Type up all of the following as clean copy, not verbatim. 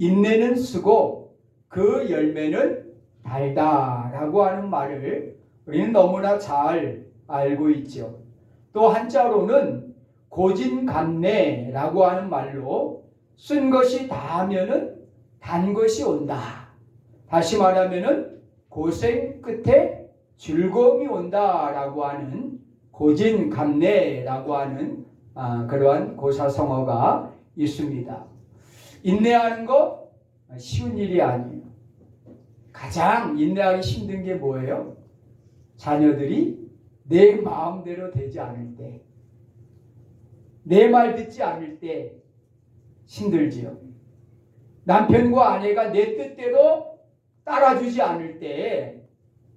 인내는 쓰고 그 열매는 달다라고 하는 말을 우리는 너무나 잘 알고 있죠. 또 한자로는 고진감래라고 하는 말로 쓴 것이 다하면은 단 것이 온다. 다시 말하면은 고생 끝에 즐거움이 온다라고 하는 고진감래라고 하는 그러한 고사성어가 있습니다. 인내하는 거 쉬운 일이 아니에요. 가장 인내하기 힘든 게 뭐예요? 자녀들이 내 마음대로 되지 않을 때, 내 말 듣지 않을 때 힘들지요. 남편과 아내가 내 뜻대로 따라주지 않을 때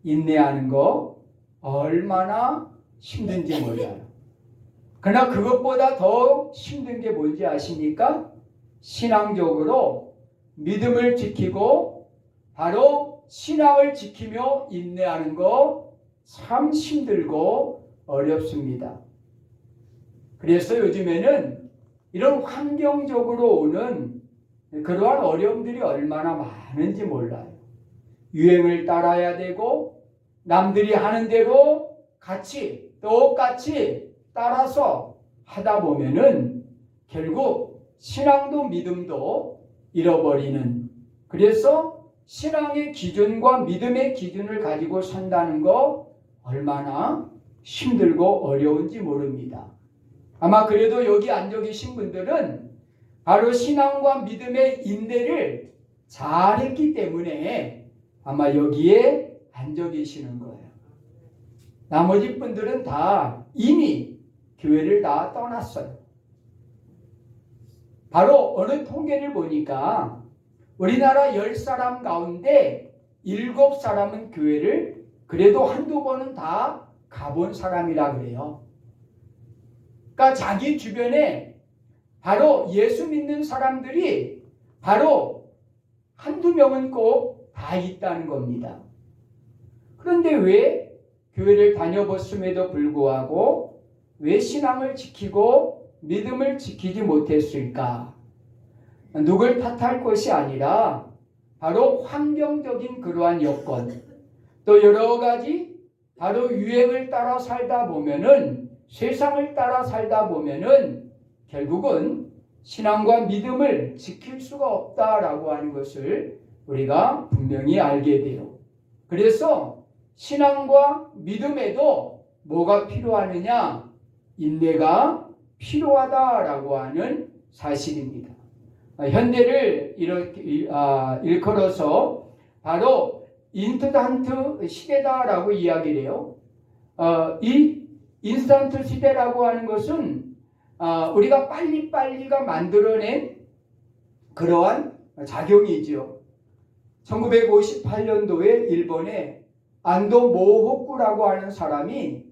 인내하는 거 얼마나 힘든지 몰라요. 그러나 그것보다 더 힘든 게 뭔지 아십니까? 신앙적으로 믿음을 지키고 바로 신앙을 지키며 인내하는 거 참 힘들고 어렵습니다. 그래서 요즘에는 이런 환경적으로 오는 그러한 어려움들이 얼마나 많은지 몰라요. 유행을 따라야 되고 남들이 하는 대로 같이 똑같이 따라서 하다 보면은 결국 신앙도 믿음도 잃어버리는, 그래서 신앙의 기준과 믿음의 기준을 가지고 산다는 거 얼마나 힘들고 어려운지 모릅니다. 아마 그래도 여기 앉아 계신 분들은 바로 신앙과 믿음의 인내를 잘했기 때문에 아마 여기에 앉아 계시는 거예요. 나머지 분들은 다 이미 교회를 다 떠났어요. 바로 어느 통계를 보니까 우리나라 10사람 가운데 7사람은 교회를 그래도 한두 번은 다 가본 사람이라 그래요. 그러니까 자기 주변에 바로 예수 믿는 사람들이 바로 한두 명은 꼭 다 있다는 겁니다. 그런데 왜 교회를 다녀봤음에도 불구하고 왜 신앙을 지키고 믿음을 지키지 못했을까? 누굴 탓할 것이 아니라 바로 환경적인 그러한 여건, 또 여러 가지 바로 유행을 따라 살다 보면은, 세상을 따라 살다 보면은 결국은 신앙과 믿음을 지킬 수가 없다라고 하는 것을 우리가 분명히 알게 돼요. 그래서 신앙과 믿음에도 뭐가 필요하느냐? 인내가 필요하다라고 하는 사실입니다. 현대를 이렇게 일컬어서 바로 인스턴트 시대다라고 이야기를 해요. 이 인스턴트 시대라고 하는 것은 우리가 빨리빨리가 만들어낸 그러한 작용이지요. 1958년도에 일본의 안도 모호쿠라고 하는 사람이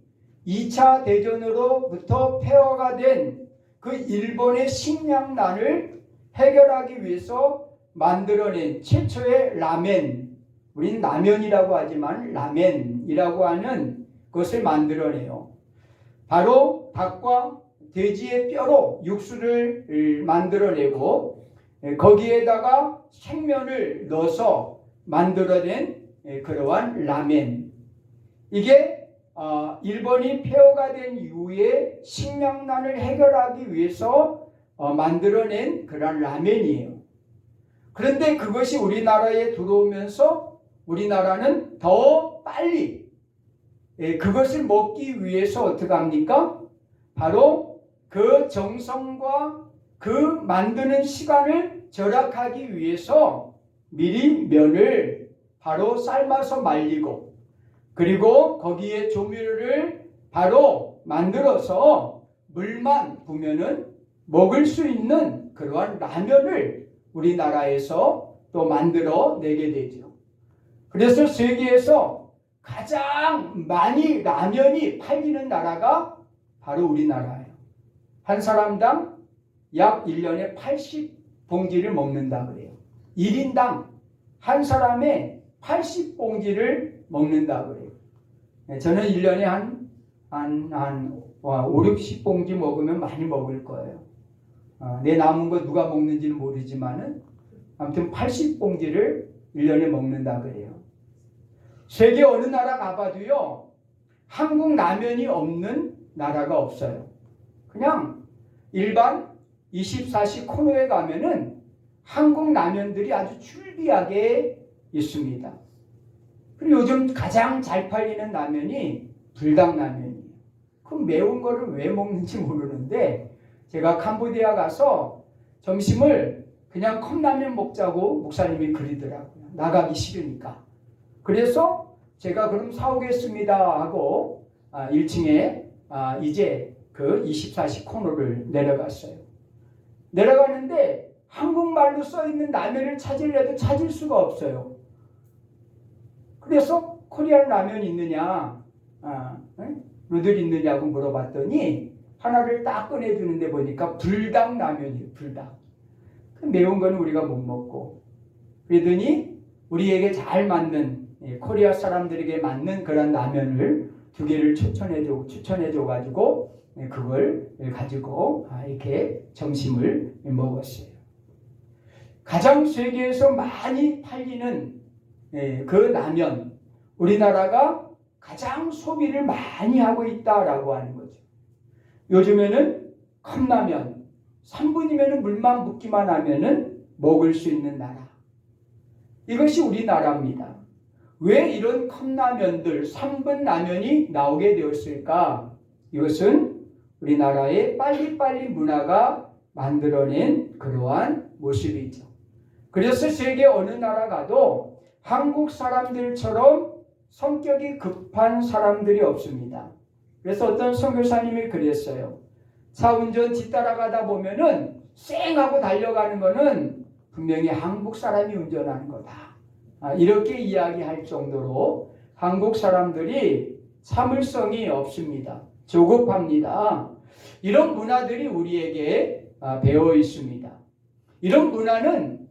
2차 대전으로부터 폐허가 된 그 일본의 식량난을 해결하기 위해서 만들어낸 최초의 라멘, 우린 라면이라고 하지만 라멘이라고 하는 것을 만들어내요. 바로 닭과 돼지의 뼈로 육수를 만들어내고 거기에다가 생면을 넣어서 만들어낸 그러한 라멘. 이게 일본이 폐허가 된 이후에 식량난을 해결하기 위해서 만들어낸 그런 라멘이에요. 그런데 그것이 우리나라에 들어오면서 우리나라는 더 빨리 그것을 먹기 위해서 어떻게 합니까? 바로 그 정성과 그 만드는 시간을 절약하기 위해서 미리 면을 바로 삶아서 말리고, 그리고 거기에 조미료를 바로 만들어서 물만 부으면은 먹을 수 있는 그러한 라면을 우리나라에서 또 만들어 내게 되죠. 그래서 세계에서 가장 많이 라면이 팔리는 나라가 바로 우리나라예요. 한 사람당 약 1년에 80봉지를 먹는다 그래요. 1인당 한 사람의 80봉지를 먹는다 그래요. 저는 1년에 한 5, 60봉지 먹으면 많이 먹을 거예요. 내 남은 거 누가 먹는지는 모르지만은 아무튼 80봉지를 1년에 먹는다 그래요. 세계 어느 나라 가봐도요, 한국 라면이 없는 나라가 없어요. 그냥 일반 24시 코너에 가면은 한국 라면들이 아주 줄비하게 있습니다. 그리고 요즘 가장 잘 팔리는 라면이 불닭라면이에요. 그 매운 거를 왜 먹는지 모르는데 제가 캄보디아 가서 점심을 그냥 컵라면 먹자고 목사님이 그러더라고요. 나가기 싫으니까. 그래서 제가 그럼 사오겠습니다 하고 1층에 이제 그 24시 코너를 내려갔어요. 내려가는데 한국말로 써있는 라면을 찾으려도 찾을 수가 없어요. 그래서 코리안 라면 있느냐, 누들 있느냐고 물어봤더니 하나를 딱 꺼내주는데 보니까 불닭 라면이에요. 불닭. 매운 거는 우리가 못 먹고, 그러더니 우리에게 잘 맞는, 코리아 사람들에게 맞는 그런 라면을 2개를 추천해줘 가지고 그걸 가지고 이렇게 점심을 먹었어요. 가장 세계에서 많이 팔리는 그 라면, 우리나라가 가장 소비를 많이 하고 있다라고 하는 거죠. 요즘에는 컵라면 3분이면 물만 붓기만 하면은 먹을 수 있는 나라. 이것이 우리나라입니다. 왜 이런 컵라면들 3분 라면이 나오게 되었을까? 이것은 우리나라의 빨리빨리 문화가 만들어낸 그러한 모습이죠. 그래서 세계 어느 나라 가도 한국 사람들처럼 성격이 급한 사람들이 없습니다. 그래서 어떤 선교사님이 그랬어요. 차 운전 뒤따라가다 보면은 쌩하고 달려가는 거는 분명히 한국 사람이 운전하는 거다. 이렇게 이야기할 정도로 한국 사람들이 참을성이 없습니다. 조급합니다. 이런 문화들이 우리에게 배어 있습니다. 이런 문화는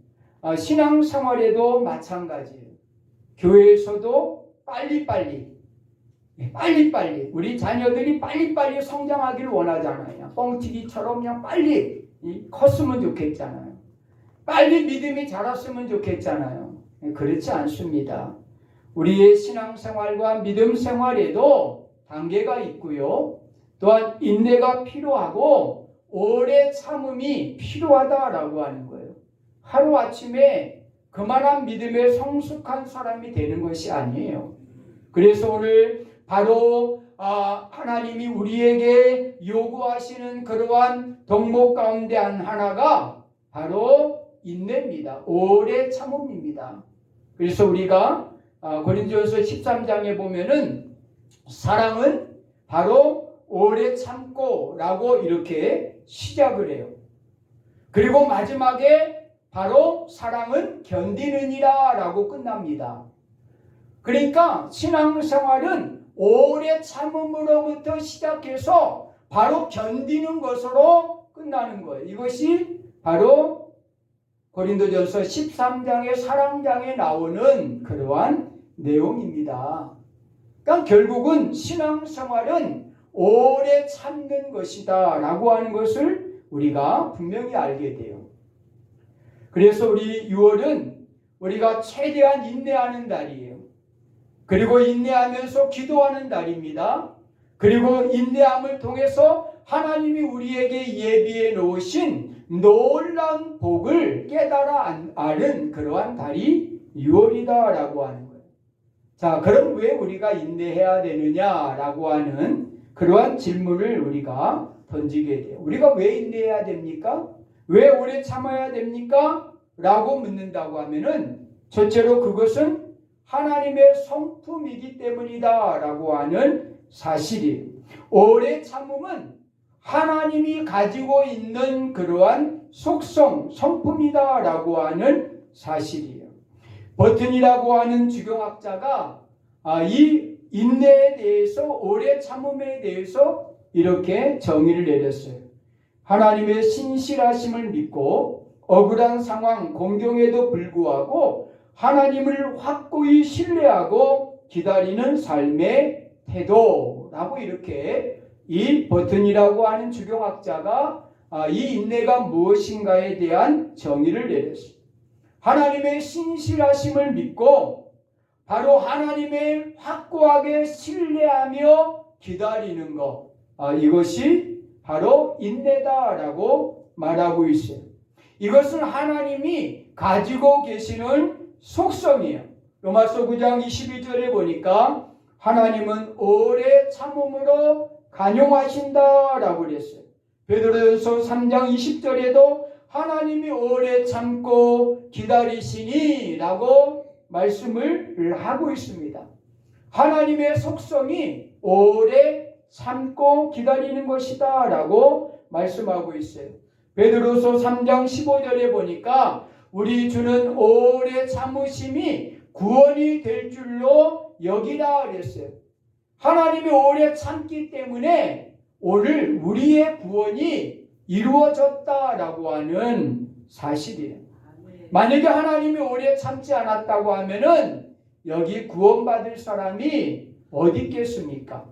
신앙생활에도 마찬가지예요. 교회에서도 빨리빨리 우리 자녀들이 빨리빨리 성장하기를 원하잖아요. 뻥튀기처럼 그냥 빨리 컸으면 좋겠잖아요. 빨리 믿음이 자랐으면 좋겠잖아요. 그렇지 않습니다. 우리의 신앙생활과 믿음 생활에도 단계가 있고요. 또한 인내가 필요하고 오래 참음이 필요하다라고 하는 거예요. 하루아침에 그만한 믿음에 성숙한 사람이 되는 것이 아니에요. 그래서 오늘 바로 하나님이 우리에게 요구하시는 그러한 덕목 가운데 한 하나가 바로 인내입니다. 오래 참음입니다. 그래서 우리가 고린도전서 13장에 보면은 사랑은 바로 오래 참고 라고 이렇게 시작을 해요. 그리고 마지막에 바로 사랑은 견디느니라 라고 끝납니다. 그러니까 신앙생활은 오래 참음으로부터 시작해서 바로 견디는 것으로 끝나는 거예요. 이것이 바로 고린도전서 13장의 사랑장에 나오는 그러한 내용입니다. 그러니까 결국은 신앙생활은 오래 참는 것이다 라고 하는 것을 우리가 분명히 알게 돼요. 그래서 우리 6월은 우리가 최대한 인내하는 달이에요. 그리고 인내하면서 기도하는 달입니다. 그리고 인내함을 통해서 하나님이 우리에게 예비해 놓으신 놀라운 복을 깨달아 아는 그러한 달이 6월이다라고 하는 거예요. 자, 그럼 왜 우리가 인내해야 되느냐라고 하는 그러한 질문을 우리가 던지게 돼요. 우리가 왜 인내해야 됩니까? 왜 오래 참아야 됩니까? 라고 묻는다고 하면은 첫째로 그것은 하나님의 성품이기 때문이다 라고 하는 사실이에요. 오래 참음은 하나님이 가지고 있는 그러한 속성, 성품이다 라고 하는 사실이에요. 버튼이라고 하는 주경학자가 이 인내에 대해서, 오래 참음에 대해서 이렇게 정의를 내렸어요. 하나님의 신실하심을 믿고 억울한 상황, 공경에도 불구하고 하나님을 확고히 신뢰하고 기다리는 삶의 태도라고 이렇게 이 버튼이라고 하는 주경학자가 이 인내가 무엇인가에 대한 정의를 내렸습니다. 하나님의 신실하심을 믿고 바로 하나님의 확고하게 신뢰하며 기다리는 것, 이것이 바로 인내다라고 말하고 있어요. 이것은 하나님이 가지고 계시는 속성이에요. 로마서 9장 22절에 보니까 하나님은 오래 참음으로 간용하신다라고 그랬어요. 베드로전서 3장 20절에도 하나님이 오래 참고 기다리시니라고 말씀을 하고 있습니다. 하나님의 속성이 오래 참고 기다리는 것이다 라고 말씀하고 있어요. 베드로서 3장 15절에 보니까 우리 주는 오래 참으심이 구원이 될 줄로 여기다 그랬어요. 하나님이 오래 참기 때문에 오늘 우리의 구원이 이루어졌다라고 하는 사실이에요. 만약에 하나님이 오래 참지 않았다고 하면은 여기 구원받을 사람이 어디 있겠습니까?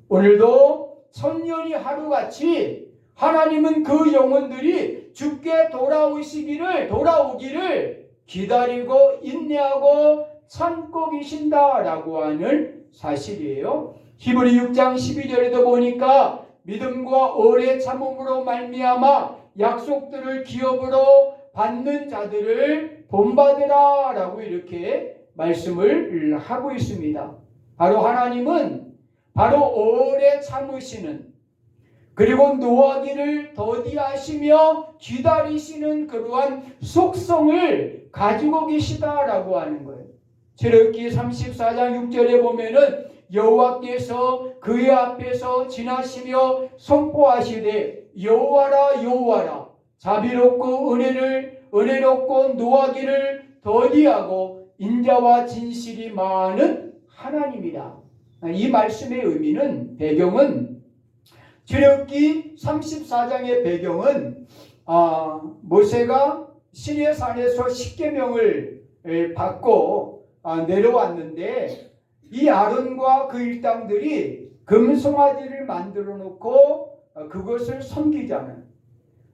오늘도 천년이 하루같이 하나님은 그 영혼들이 주께 돌아오기를 기다리고 인내하고 참고 계신다라고 하는 사실이에요. 히브리 6장 12절에도 보니까 믿음과 오래 참음으로 말미암아 약속들을 기업으로 받는 자들을 본받으라 라고 이렇게 말씀을 하고 있습니다. 바로 하나님은 바로 오래 참으시는, 그리고 노하기를 더디하시며 기다리시는 그러한 속성을 가지고 계시다라고 하는 거예요. 출애굽기 34장 6절에 보면은 여호와께서 그의 앞에서 지나시며 선포하시되 여호와라 여호와라 자비롭고 은혜롭고 노하기를 더디하고 인자와 진실이 많은 하나님이다. 이 말씀의 의미는, 배경은 출애굽기 34장의 배경은 모세가 시내산에서 십계명을 받고 내려왔는데 이 아론과 그 일당들이 금송아지를 만들어 놓고 그것을 섬기잖아요.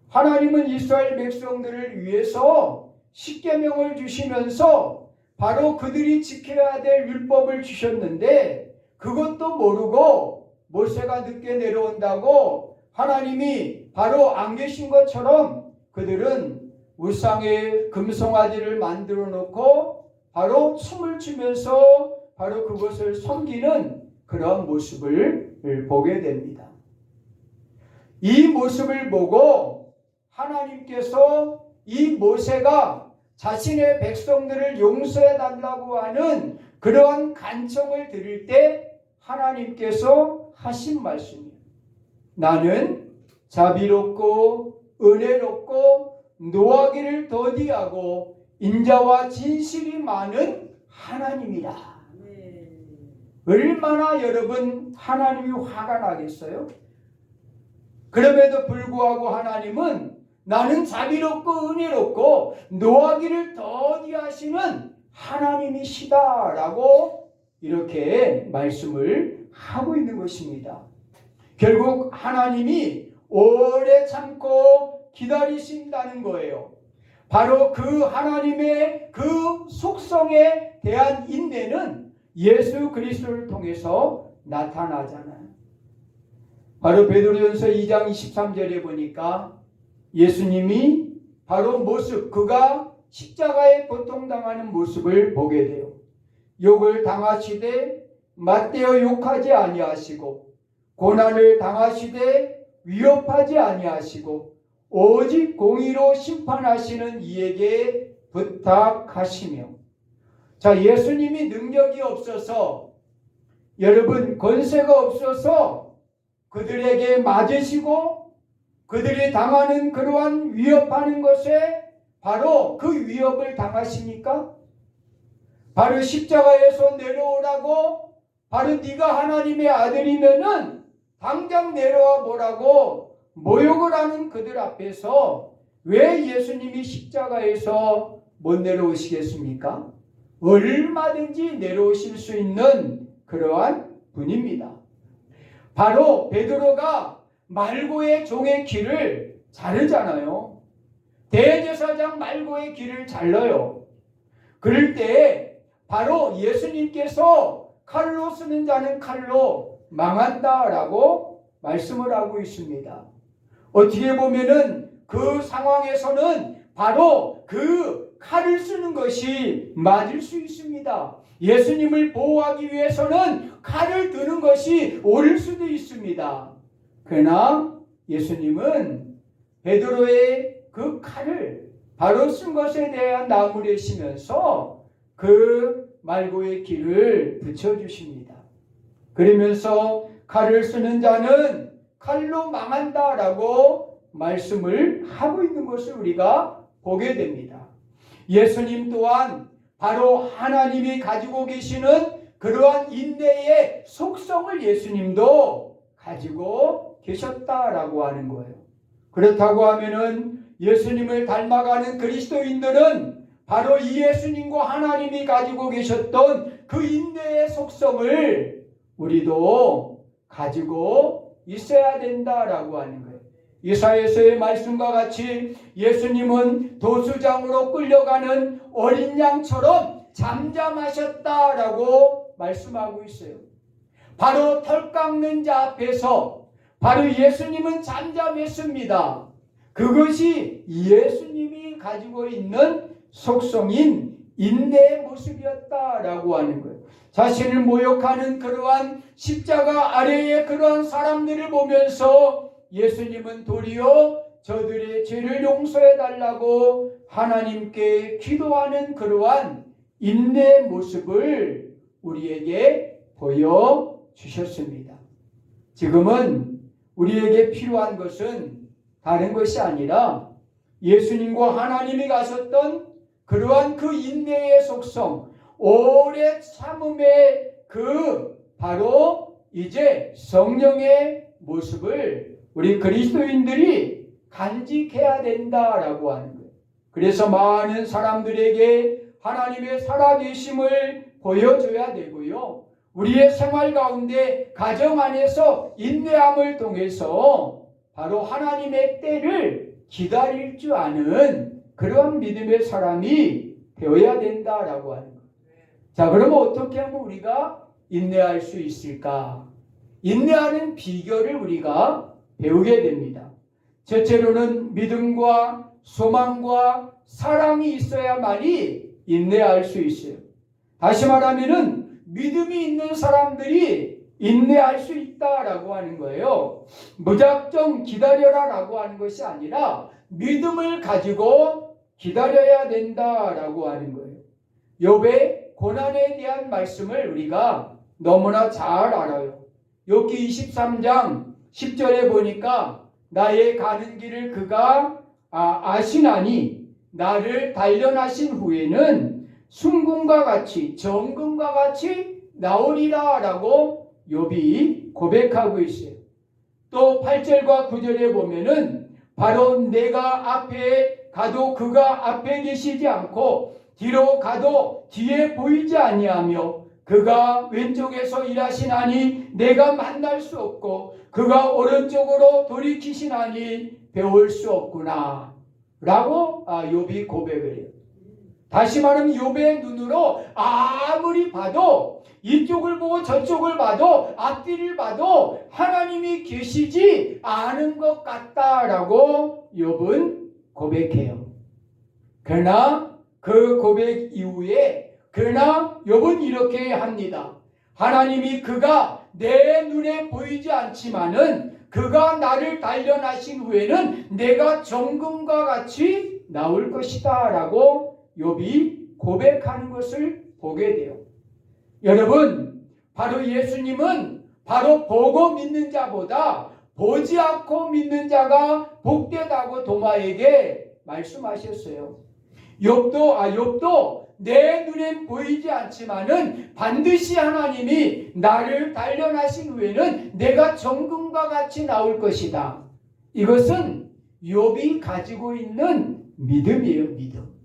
하나님은 이스라엘 백성들을 위해서 십계명을 주시면서 바로 그들이 지켜야 될 율법을 주셨는데 그것도 모르고 모세가 늦게 내려온다고 하나님이 바로 안 계신 것처럼 그들은 우상의 금송아지를 만들어 놓고 바로 춤을 추면서 바로 그것을 섬기는 그런 모습을 보게 됩니다. 이 모습을 보고 하나님께서 이 모세가 자신의 백성들을 용서해 달라고 하는 그러한 간청을 드릴 때 하나님께서 하신 말씀이에요. 나는 자비롭고 은혜롭고 노하기를 더디하고 인자와 진실이 많은 하나님이다. 얼마나 여러분 하나님이 화가 나겠어요? 그럼에도 불구하고 하나님은 나는 자비롭고 은혜롭고 노하기를 더디하시는 하나님이시다라고 이렇게 말씀을 하고 있는 것입니다. 결국 하나님이 오래 참고 기다리신다는 거예요. 바로 그 하나님의 그 속성에 대한 인내는 예수 그리스도를 통해서 나타나잖아요. 바로 베드로전서 2장 23절에 보니까 예수님이 바로 모습, 그가 십자가에 고통당하는 모습을 보게 돼요. 욕을 당하시되 맞대어 욕하지 아니하시고 고난을 당하시되 위협하지 아니하시고 오직 공의로 심판하시는 이에게 부탁하시며. 자, 예수님이 능력이 없어서, 여러분 권세가 없어서 그들에게 맞으시고 그들이 당하는 그러한 위협하는 것에 바로 그 위협을 당하십니까? 바로 십자가에서 내려오라고, 바로 네가 하나님의 아들이면은 당장 내려와 보라고 모욕을 하는 그들 앞에서 왜 예수님이 십자가에서 못 내려오시겠습니까? 얼마든지 내려오실 수 있는 그러한 분입니다. 바로 베드로가 말고의 종의 길을 자르잖아요. 대제사장 말고의 길을 잘라요. 그럴 때 바로 예수님께서 칼로 쓰는 자는 칼로 망한다라고 말씀을 하고 있습니다. 어떻게 보면은 그 상황에서는 바로 그 칼을 쓰는 것이 맞을 수 있습니다. 예수님을 보호하기 위해서는 칼을 드는 것이 옳을 수도 있습니다. 그러나 예수님은 베드로의 그 칼을 바로 쓴 것에 대한 나무래시면서 그 말고의 길을 붙여주십니다. 그러면서 칼을 쓰는 자는 칼로 망한다라고 말씀을 하고 있는 것을 우리가 보게 됩니다. 예수님 또한 바로 하나님이 가지고 계시는 그러한 인내의 속성을 예수님도 가지고 계셨다라고 하는 거예요. 그렇다고 하면은 예수님을 닮아가는 그리스도인들은 바로 이 예수님과 하나님이 가지고 계셨던 그 인내의 속성을 우리도 가지고 있어야 된다라고 하는 거예요. 이사야서의 말씀과 같이 예수님은 도수장으로 끌려가는 어린 양처럼 잠잠하셨다라고 말씀하고 있어요. 바로 털 깎는 자 앞에서 바로 예수님은 잠잠했습니다. 그것이 예수님이 가지고 있는 속성인 인내의 모습이었다라고 하는 거예요. 자신을 모욕하는 그러한 십자가 아래의 그러한 사람들을 보면서 예수님은 도리어 저들의 죄를 용서해 달라고 하나님께 기도하는 그러한 인내의 모습을 우리에게 보여주셨습니다. 지금은 우리에게 필요한 것은 다른 것이 아니라 예수님과 하나님이 가셨던 그러한 그 인내의 속성, 오래 참음의 그 바로 이제 성령의 모습을 우리 그리스도인들이 간직해야 된다라고 하는 거예요. 그래서 많은 사람들에게 하나님의 살아계심을 보여줘야 되고요. 우리의 생활 가운데 가정 안에서 인내함을 통해서 바로 하나님의 때를 기다릴 줄 아는 그런 믿음의 사람이 되어야 된다라고 하는 거예요. 자, 그러면 어떻게 하면 우리가 인내할 수 있을까? 인내하는 비결을 우리가 배우게 됩니다. 첫째로는 믿음과 소망과 사랑이 있어야만이 인내할 수 있어요. 다시 말하면은 믿음이 있는 사람들이 인내할 수 있다라고 하는 거예요. 무작정 기다려라라고 하는 것이 아니라 믿음을 가지고 기다려야 된다라고 하는 거예요. 욥의 고난에 대한 말씀을 우리가 너무나 잘 알아요. 욥기 23장 10절에 보니까 나의 가는 길을 그가 아시나니 나를 단련하신 후에는 순금과 같이 정금과 같이 나오리라 라고 욥이 고백하고 있어요. 또 8절과 9절에 보면은 바로 내가 앞에 가도 그가 앞에 계시지 않고 뒤로 가도 뒤에 보이지 아니하며 그가 왼쪽에서 일하시나니 내가 만날 수 없고 그가 오른쪽으로 돌이키시나니 배울 수 없구나 라고 욥이 고백을 해요. 다시 말하면 욥의 눈으로 아무리 봐도 이쪽을 보고 저쪽을 봐도 앞뒤를 봐도 하나님이 계시지 않은 것 같다라고 욥은 고백해요. 그러나 그 고백 이후에 그러나 욥은 이렇게 합니다. 하나님이 그가 내 눈에 보이지 않지만은 그가 나를 단련하신 후에는 내가 정금과 같이 나올 것이다 라고 욥이 고백하는 것을 보게 돼요. 여러분, 바로 예수님은 바로 보고 믿는 자보다 보지 않고 믿는 자가 복되다고 도마에게 말씀하셨어요. 욥도 내 눈엔 보이지 않지만은 반드시 하나님이 나를 단련하신 후에는 내가 정금과 같이 나올 것이다. 이것은 욥이 가지고 있는 믿음이에요, 믿음.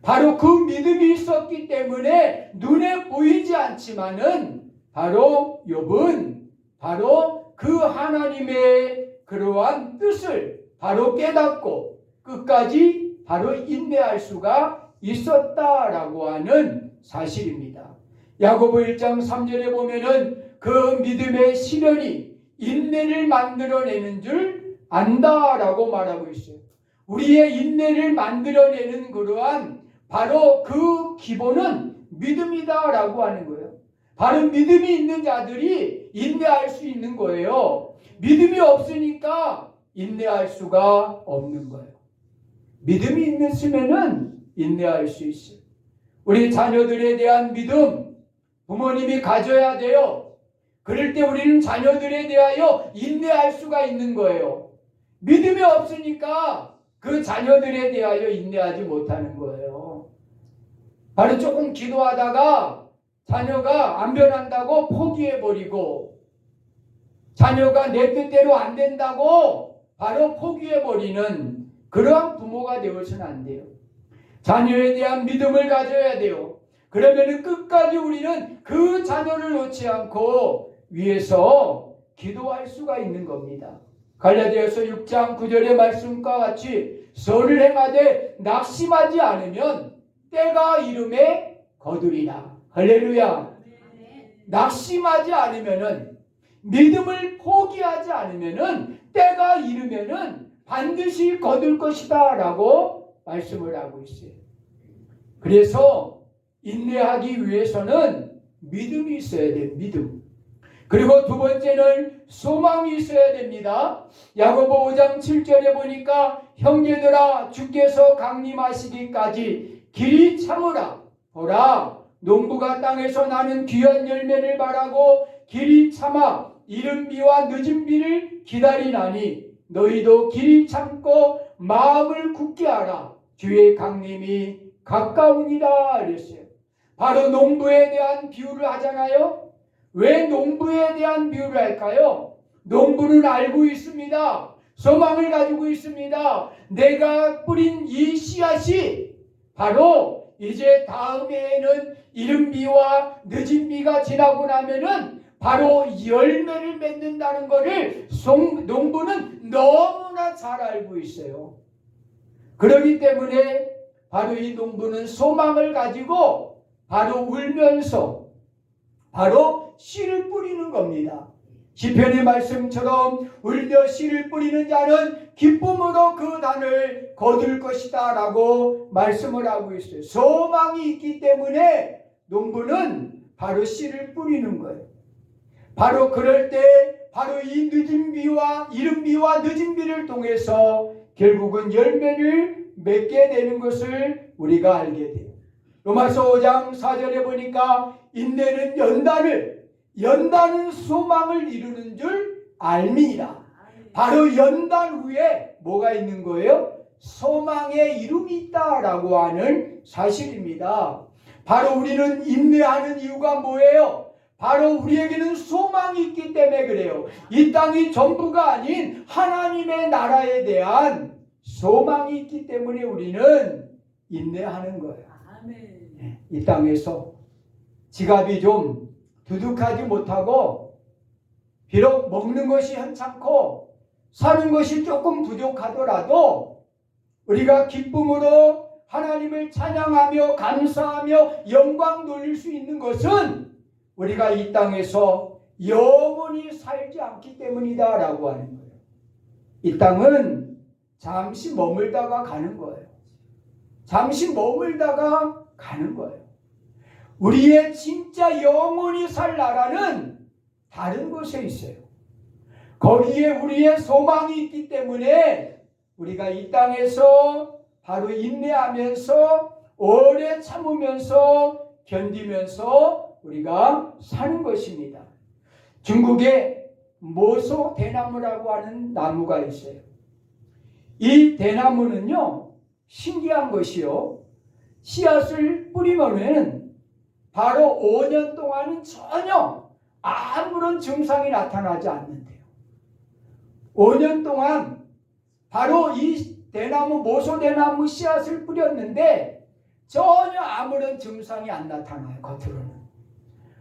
바로 그 믿음이 있었기 때문에 눈에 보이지 않지만은 바로 욥은 바로 그 하나님의 그러한 뜻을 바로 깨닫고 끝까지 바로 인내할 수가 있었다라고 하는 사실입니다. 야고보 1장 3절에 보면은 그 믿음의 시련이 인내를 만들어내는 줄 안다라고 말하고 있어요. 우리의 인내를 만들어내는 그러한 바로 그 기본은 믿음이다라고 하는 거예요. 바로 믿음이 있는 자들이 인내할 수 있는 거예요. 믿음이 없으니까 인내할 수가 없는 거예요. 믿음이 있으면은 인내할 수 있어요. 우리 자녀들에 대한 믿음 부모님이 가져야 돼요. 그럴 때 우리는 자녀들에 대하여 인내할 수가 있는 거예요. 믿음이 없으니까 그 자녀들에 대하여 인내하지 못하는 거예요. 바로 조금 기도하다가 자녀가 안 변한다고 포기해버리고, 자녀가 내 뜻대로 안 된다고 바로 포기해버리는 그러한 부모가 되어서는 안 돼요. 자녀에 대한 믿음을 가져야 돼요. 그러면 끝까지 우리는 그 자녀를 놓지 않고 위해서 기도할 수가 있는 겁니다. 갈라디아서 6장 9절의 말씀과 같이 선을 행하되 낙심하지 않으면 때가 이름에 거두리라. 할렐루야. 낙심하지 않으면은, 믿음을 포기하지 않으면은 때가 이르면은 반드시 거둘 것이다 라고 말씀을 하고 있어요. 그래서 인내하기 위해서는 믿음이 있어야 돼요. 믿음. 그리고 두 번째는 소망이 있어야 됩니다. 야고보 5장 7절에 보니까 형제들아 주께서 강림하시기까지 길이 참으라. 보라 농부가 땅에서 나는 귀한 열매를 바라고 길이 참아 이른 비와 늦은 비를 기다리나니 너희도 길이 참고 마음을 굳게 하라. 주의 강림이 가까우니라 그랬어요. 바로 농부에 대한 비유를 하잖아요. 왜 농부에 대한 비유를 할까요? 농부는 알고 있습니다. 소망을 가지고 있습니다. 내가 뿌린 이 씨앗이 바로 이제 다음 해에는 이른 비와 늦은 비가 지나고 나면은 바로 열매를 맺는다는 것을 농부는 너무나 잘 알고 있어요. 그렇기 때문에 바로 이 농부는 소망을 가지고 바로 울면서 바로 씨를 뿌리는 겁니다. 시편의 말씀처럼 울며 씨를 뿌리는 자는 기쁨으로 그 단을 거둘 것이다 라고 말씀을 하고 있어요. 소망이 있기 때문에 농부는 바로 씨를 뿌리는 거예요. 바로 그럴 때 바로 이 늦은 비와 이른 비와 늦은 비를 통해서 결국은 열매를 맺게 되는 것을 우리가 알게 돼요. 로마서 5장 4절에 보니까 인내는 연단은 소망을 이루는 줄 알미니라. 바로 연단 후에 뭐가 있는 거예요? 소망의 이름이 있다라고 하는 사실입니다. 바로 우리는 인내하는 이유가 뭐예요? 바로 우리에게는 소망이 있기 때문에 그래요. 이 땅이 전부가 아닌 하나님의 나라에 대한 소망이 있기 때문에 우리는 인내하는 거예요. 이 땅에서 지갑이 좀 두둑하지 못하고 비록 먹는 것이 현찮고 사는 것이 조금 부족하더라도 우리가 기쁨으로 하나님을 찬양하며 감사하며 영광 돌릴 수 있는 것은 우리가 이 땅에서 영원히 살지 않기 때문이다 라고 하는 거예요. 이 땅은 잠시 머물다가 가는 거예요. 잠시 머물다가 가는 거예요. 우리의 진짜 영원히 살 나라는 다른 곳에 있어요. 거기에 우리의 소망이 있기 때문에 우리가 이 땅에서 바로 인내하면서 오래 참으면서 견디면서 우리가 사는 것입니다. 중국에 모소 대나무라고 하는 나무가 있어요. 이 대나무는요, 신기한 것이요, 씨앗을 뿌리면은 바로 5년 동안은 전혀 아무런 증상이 나타나지 않는데요. 5년 동안 바로 이 대나무, 모소대나무 씨앗을 뿌렸는데 전혀 아무런 증상이 안 나타나요, 겉으로는.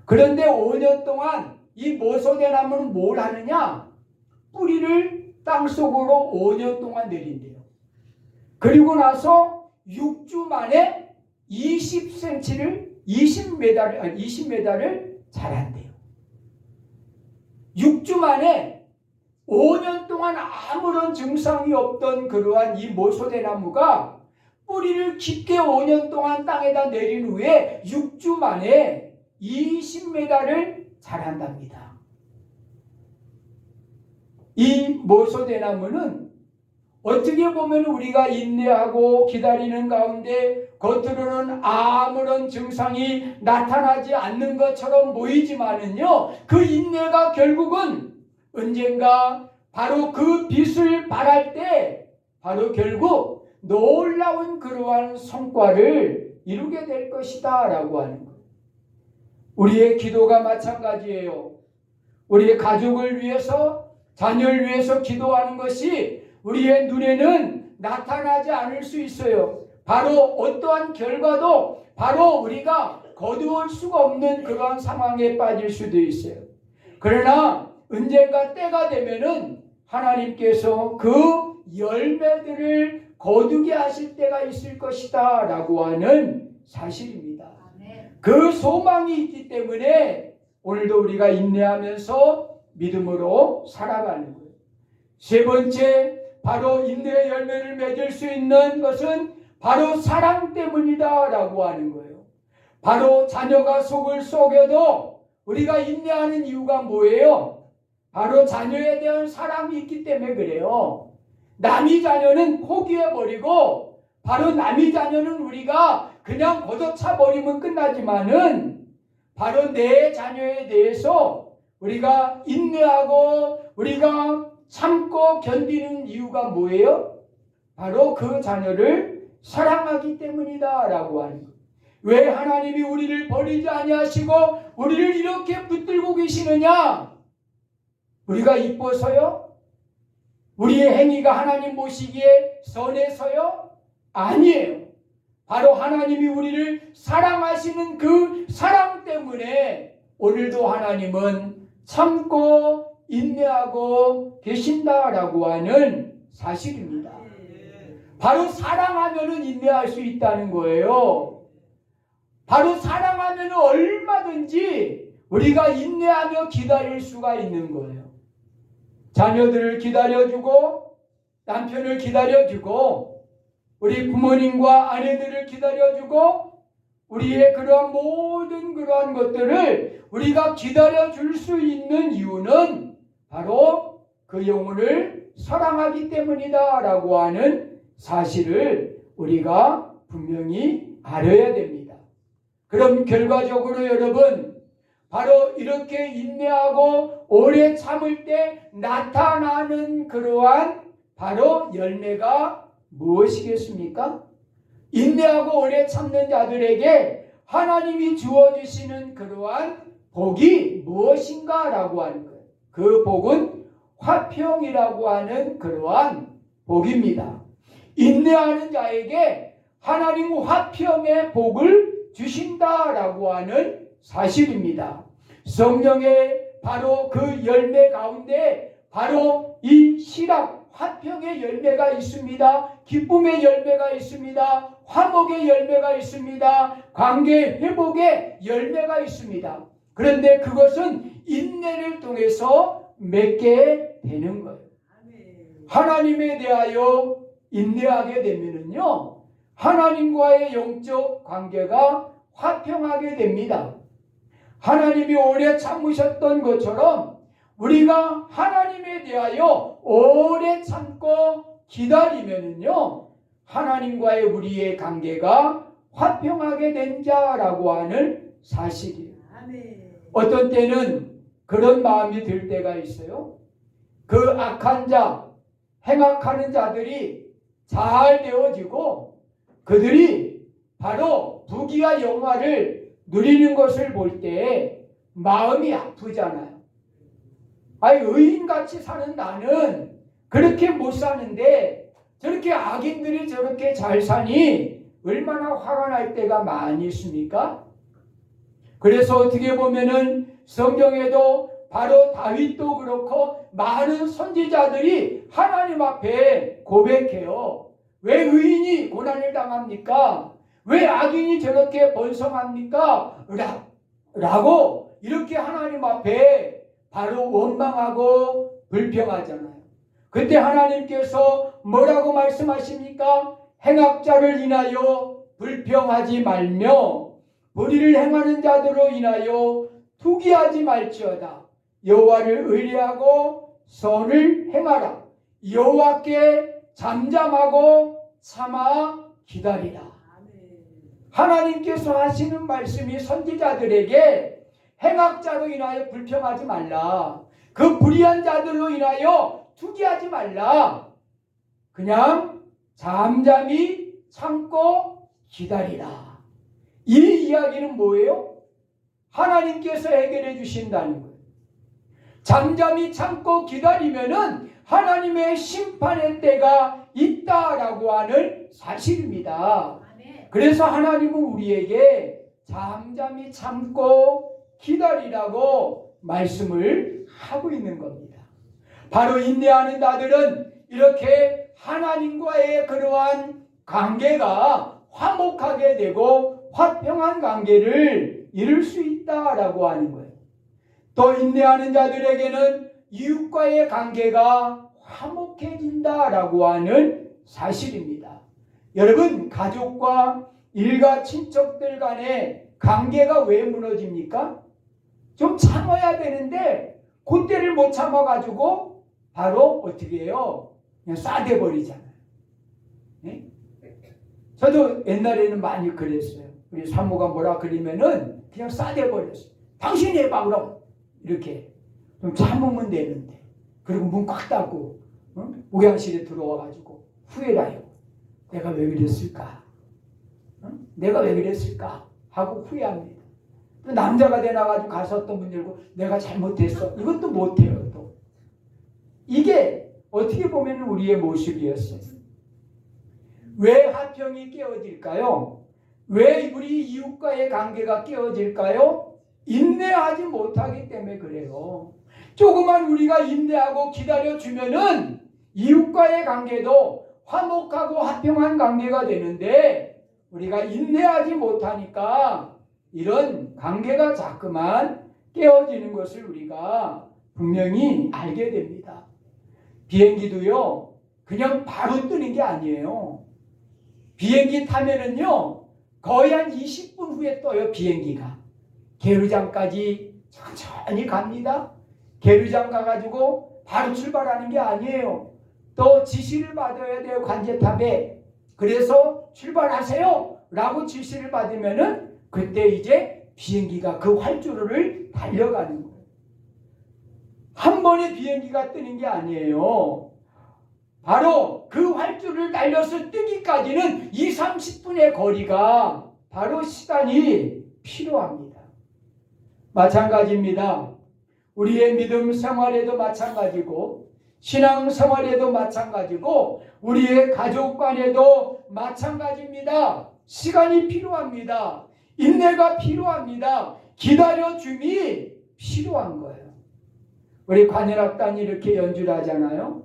그런데 5년 동안 이 모소대나무는 뭘 하느냐? 뿌리를 땅속으로 5년 동안 내린대요. 그리고 나서 6주 만에 20m를 자란대요. 6주 만에 5년 동안 아무런 증상이 없던 그러한 이 모소대나무가 뿌리를 깊게 5년 동안 땅에다 내린 후에 6주 만에 20m를 자란답니다. 이 모소대나무는 어떻게 보면 우리가 인내하고 기다리는 가운데 겉으로는 아무런 증상이 나타나지 않는 것처럼 보이지만은요, 그 인내가 결국은 언젠가 바로 그 빛을 발할 때 바로 결국 놀라운 그러한 성과를 이루게 될 것이다 라고 하는 거예요. 우리의 기도가 마찬가지예요. 우리의 가족을 위해서, 자녀를 위해서 기도하는 것이 우리의 눈에는 나타나지 않을 수 있어요. 바로 어떠한 결과도 바로 우리가 거두을 수가 없는 그러한 상황에 빠질 수도 있어요. 그러나 언젠가 때가 되면은 하나님께서 그 열매들을 거두게 하실 때가 있을 것이다 라고 하는 사실입니다. 그 소망이 있기 때문에 오늘도 우리가 인내하면서 믿음으로 살아가는 거예요. 세 번째, 바로 인내의 열매를 맺을 수 있는 것은 바로 사랑 때문이다 라고 하는 거예요. 바로 자녀가 속을 썩여도 우리가 인내하는 이유가 뭐예요? 바로 자녀에 대한 사랑이 있기 때문에 그래요. 남의 자녀는 포기해버리고 바로 남의 자녀는 우리가 그냥 걷어차버리면 끝나지만은 바로 내 자녀에 대해서 우리가 인내하고 우리가 참고 견디는 이유가 뭐예요? 바로 그 자녀를 사랑하기 때문이다 라고 하는 거예요. 왜 하나님이 우리를 버리지 아니하시고 우리를 이렇게 붙들고 계시느냐? 우리가 이뻐서요? 우리의 행위가 하나님 보시기에 선해서요? 아니에요. 바로 하나님이 우리를 사랑하시는 그 사랑 때문에 오늘도 하나님은 참고 인내하고 계신다라고 하는 사실입니다. 바로 사랑하면은 인내할 수 있다는 거예요. 바로 사랑하면은 얼마든지 우리가 인내하며 기다릴 수가 있는 거예요. 자녀들을 기다려주고 남편을 기다려주고 우리 부모님과 아내들을 기다려주고 우리의 그러한 모든 그러한 것들을 우리가 기다려줄 수 있는 이유는 바로 그 영혼을 사랑하기 때문이다 라고 하는 사실을 우리가 분명히 알아야 됩니다. 그럼 결과적으로 여러분, 바로 이렇게 인내하고 오래 참을 때 나타나는 그러한 바로 열매가 무엇이겠습니까? 인내하고 오래 참는 자들에게 하나님이 주어주시는 그러한 복이 무엇인가 라고 하는 거예요. 그 복은 화평이라고 하는 그러한 복입니다. 인내하는 자에게 하나님 화평의 복을 주신다라고 하는 사실입니다. 성령의 바로 그 열매 가운데 바로 이 시락 화평의 열매가 있습니다. 기쁨의 열매가 있습니다. 화목의 열매가 있습니다. 관계 회복의 열매가 있습니다. 그런데 그것은 인내를 통해서 맺게 되는 거예요. 하나님에 대하여 인내하게 되면은요, 하나님과의 영적 관계가 화평하게 됩니다. 하나님이 오래 참으셨던 것처럼 우리가 하나님에 대하여 오래 참고 기다리면은요, 하나님과의 우리의 관계가 화평하게 된 자라고 하는 사실이에요. 어떤 때는 그런 마음이 들 때가 있어요. 그 악한 자, 행악하는 자들이 잘 되어지고 그들이 바로 부귀와 영화를 누리는 것을 볼 때 마음이 아프잖아요. 아니, 의인같이 사는 나는 그렇게 못 사는데 저렇게 악인들이 저렇게 잘 사니 얼마나 화가 날 때가 많이 있습니까? 그래서 어떻게 보면은 성경에도 바로 다윗도 그렇고 많은 선지자들이 하나님 앞에 고백해요. 왜 의인이 고난을 당합니까? 왜 악인이 저렇게 번성합니까? 라고 이렇게 하나님 앞에 바로 원망하고 불평하잖아요. 그때 하나님께서 뭐라고 말씀하십니까? 행악자를 인하여 불평하지 말며 불의를 행하는 자들로 인하여 투기하지 말지어다. 여호와를 의뢰하고 선을 행하라. 여호와께 잠잠하고 참아 기다리라. 하나님께서 하시는 말씀이 선지자들에게 행악자로 인하여 불평하지 말라. 그 불의한 자들로 인하여 투기하지 말라. 그냥 잠잠히 참고 기다리라. 이 이야기는 뭐예요? 하나님께서 해결해 주신다는 거예요. 잠잠히 참고 기다리면은 하나님의 심판의 때가 있다라고 하는 사실입니다. 그래서 하나님은 우리에게 잠잠히 참고 기다리라고 말씀을 하고 있는 겁니다. 바로 인내하는 자들은 이렇게 하나님과의 그러한 관계가 화목하게 되고 화평한 관계를 이룰 수 있다라고 하는 거예요. 또 인내하는 자들에게는 이웃과의 관계가 화목해진다라고 하는 사실입니다. 여러분, 가족과 일가 친척들 간의 관계가 왜 무너집니까? 좀 참아야 되는데 그때를 못 참아가지고 바로 어떻게 해요? 그냥 싸대버리잖아요. 네? 저도 옛날에는 많이 그랬어요. 우리 사모가 뭐라 그러면은 그냥 싸대버렸어요. 당신이 해봐 그럼. 이렇게 좀 참으면 되는데. 그리고 문 꽉 닫고 목양실에 들어와가지고 후회라요. 내가 왜 그랬을까? 내가 왜 그랬을까? 하고 후회합니다. 또 남자가 되나가지고 가서 또 문 열고 내가 잘못했어. 이것도 못해요. 또 이게 어떻게 보면 우리의 모습이었어요. 왜 화평이 깨어질까요? 왜 우리 이웃과의 관계가 깨어질까요? 인내하지 못하기 때문에 그래요. 조금만 우리가 인내하고 기다려주면은 이웃과의 관계도 화목하고 화평한 관계가 되는데 우리가 인내하지 못하니까 이런 관계가 자꾸만 깨어지는 것을 우리가 분명히 알게 됩니다. 비행기도요, 그냥 바로 뜨는 게 아니에요. 비행기 타면은요, 거의 한 20분 후에 떠요, 비행기가. 계류장까지 천천히 갑니다. 계류장 가가지고 바로 출발하는 게 아니에요. 또 지시를 받아야 돼요, 관제탑에. 그래서 출발하세요 라고 지시를 받으면은 그때 이제 비행기가 그 활주로를 달려가는 거예요. 한 번에 비행기가 뜨는 게 아니에요. 바로 그 활주로를 달려서 뜨기까지는 20-30분의 거리가 바로 시간이 필요합니다. 마찬가지입니다. 우리의 믿음 생활에도 마찬가지고 신앙 생활에도 마찬가지고 우리의 가족 간에도 마찬가지입니다. 시간이 필요합니다. 인내가 필요합니다. 기다려줌이 필요한 거예요. 우리 관현악단이 이렇게 연주를 하잖아요.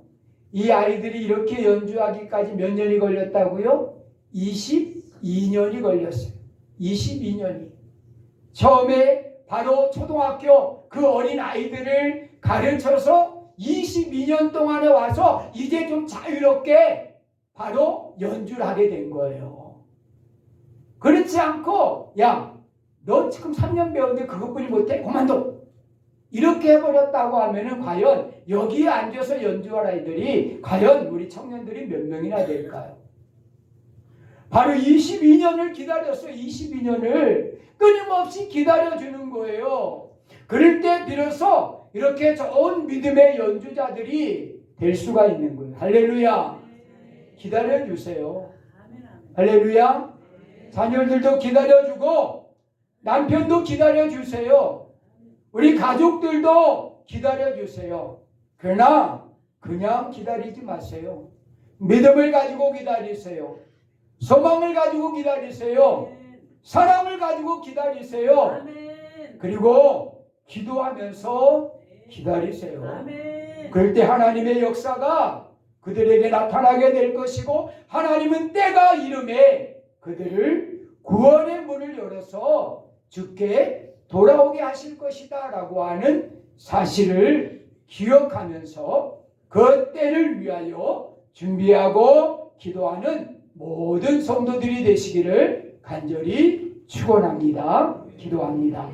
이 아이들이 이렇게 연주하기까지 몇 년이 걸렸다고요? 22년이 걸렸어요. 22년이. 처음에 바로 초등학교 그 어린 아이들을 가르쳐서 22년 동안에 와서 이제 좀 자유롭게 바로 연주를 하게 된 거예요. 그렇지 않고 야, 너 지금 3년 배웠는데 그것뿐이 못해? 그만둬. 이렇게 해버렸다고 하면은 과연 여기에 앉아서 연주할 아이들이 과연 우리 청년들이 몇 명이나 될까요? 바로 22년을 기다렸어요. 22년을 끊임없이 기다려주는 거예요. 그럴 때 비로소 이렇게 좋은 믿음의 연주자들이 될 수가 있는 거예요. 할렐루야. 기다려주세요. 할렐루야. 자녀들도 기다려주고 남편도 기다려주세요. 우리 가족들도 기다려주세요. 그러나 그냥 기다리지 마세요. 믿음을 가지고 기다리세요. 소망을 가지고 기다리세요. 사랑을 가지고 기다리세요. 그리고 기도하면서 기다리세요. 그럴 때 하나님의 역사가 그들에게 나타나게 될 것이고 하나님은 때가 이름에 그들을 구원의 문을 열어서 주께 돌아오게 하실 것이다 라고 하는 사실을 기억하면서 그 때를 위하여 준비하고 기도하는 모든 성도들이 되시기를 간절히 축원합니다. 기도합니다.